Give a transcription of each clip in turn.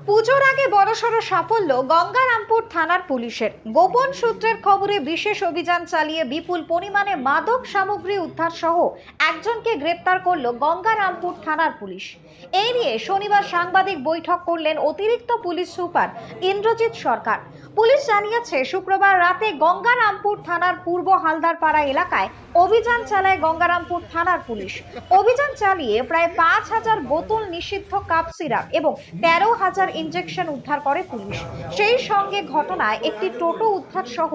পুজোর আগে বড়সড় সাফল্য গঙ্গারামপুর থানার পুলিশের। গোপন সূত্রের খবরে বিশেষ অভিযান চালিয়ে বিপুল পরিমাণে মাদক সামগ্রী উদ্ধার সহ একজনকে গ্রেপ্তার করল গঙ্গারামপুর থানার পুলিশ। এই নিয়ে শনিবার সাংবাদিক বৈঠক করলেন অতিরিক্ত পুলিশ সুপার ইন্দ্রজিৎ সরকার। পুলিশ জানিয়েছে, শুক্রবার রাতে গঙ্গারামপুর থানার পূর্ব হালদারপাড়া এলাকায় অভিযান চালায় গঙ্গারামপুর থানার পুলিশ। অভিযান চালিয়ে প্রায় 5,000 বোতল নিষিদ্ধ কাপ সিরাপ এবং 13,000 ইনজেকশন উদ্ধার করে পুলিশ। সেই সঙ্গে ঘটনায় একটি টোটো উদ্ধার সহ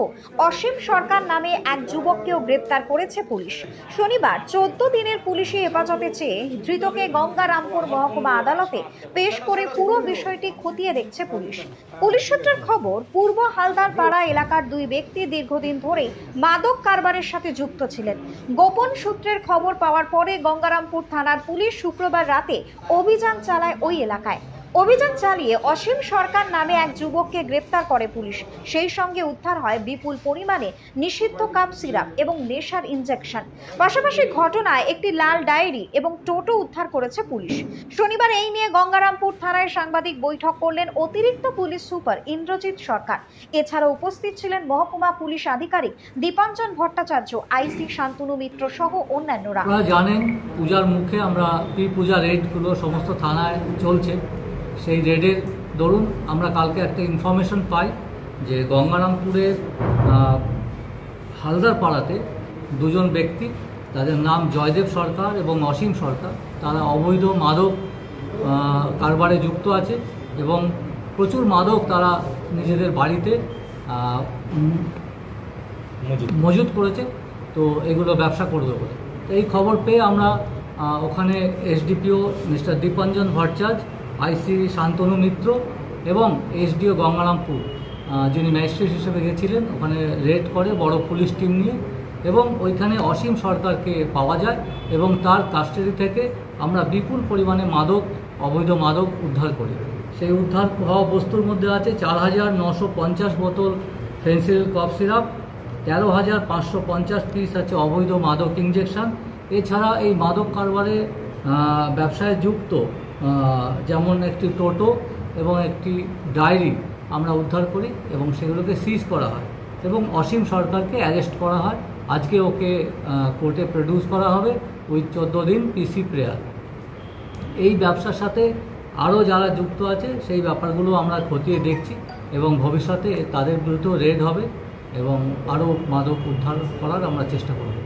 অসীম সরকার নামে এক যুবককেও গ্রেপ্তার করেছে পুলিশ। শনিবার 14 দিনের পুলিশি হেফাজতে চেয়ে ধৃতকে গঙ্গারামপুর মহকুমা আদালতে পেশ করে পুরো বিষয়টি খতিয়ে দেখছে পুলিশ। পুলিশ সূত্রের খবর, পূর্ব হালদারপাড়া এলাকার দুই ব্যক্তি দীর্ঘদিন ধরে মাদক কারবারের সাথে যুক্ত ছিলেন। গোপন সূত্রের খবর পাওয়ার পরে গঙ্গারামপুর থানার পুলিশ শুক্রবার রাতে অভিযান চালায় ওই এলাকায়। অভিযান চালিয়ে অসীম সরকার নামে এক যুবককে গ্রেপ্তার করে পুলিশ। সেই সঙ্গে উদ্ধার হয় বিপুল পরিমাণে নিষিদ্ধ কাপ সিরাপ এবং নেশার ইনজেকশন। পাশাপাশি ঘটনায় একটি লাল ডায়েরি এবং টোটো উদ্ধার করেছে পুলিশ। শনিবার এই নিয়ে গঙ্গারামপুর থানায় সাংবাদিক বৈঠক করলেন অতিরিক্ত পুলিশ সুপার ইন্দ্রজিৎ সরকার। এছাড়া উপস্থিত ছিলেন মহকুমা পুলিশ আধিকারিক দীপাঞ্জন ভট্টাচার্য, আইসি শান্তনু মিত্র সহ অন্যান্যরা। আপনারা জানেন, পূজার মুখে আমরা পূজা রেডগুলো সমস্ত থানায় চলছে। সেই রেডের দরুন আমরা কালকে একটা ইনফরমেশন পাই যে গঙ্গারামপুরের হালদারপাড়াতে দুজন ব্যক্তি, তাদের নাম জয়দেব সরকার এবং অসীম সরকার, তারা অবৈধ মাদক কারবারে যুক্ত আছে এবং প্রচুর মাদক তারা নিজেদের বাড়িতে মজুত করেছে। তো এগুলো ব্যবসা করবে বলে এই খবর পেয়ে আমরা ওখানে এসডিপিও মিস্টার দীপাঞ্জন ভট্টাচার্য, আইসি শান্তনু মিত্র এবং এসডিও গঙ্গারামপুর যিনি ম্যাজিস্ট্রেট হিসেবে গেছিলেন, ওখানে রেড করে বড় পুলিশ টিম নিয়ে এবং ওইখানে অসীম সরকারকে পাওয়া যায় এবং তার কাস্টাডি থেকে আমরা বিপুল পরিমাণে অবৈধ মাদক উদ্ধার করি। সেই উদ্ধার হওয়া বস্তুর মধ্যে আছে 4,950 বোতল ফেন্সিল কফ সিরাপ, 13,550 পিস আছে অবৈধ মাদক ইনজেকশন। এছাড়া এই মাদক কারবারে ব্যবসায় যুক্ত যেমন একটি টোটো এবং একটি ডায়েরি আমরা উদ্ধার করি এবং সেগুলোকে সিজ করা হয় এবং অসীম সরকারকে অ্যারেস্ট করা হয়। আজকে ওকে কোর্টে প্রডিউস করা হবে উইথ 14 দিন পিসি প্রেয়ার। এই ব্যবসার সাথে আরও যারা যুক্ত আছে সেই ব্যাপারগুলো আমরা খতিয়ে দেখছি এবং ভবিষ্যতে তাদের বিরুদ্ধেও রেড হবে এবং আরও মাদক উদ্ধার করার আমরা চেষ্টা করব।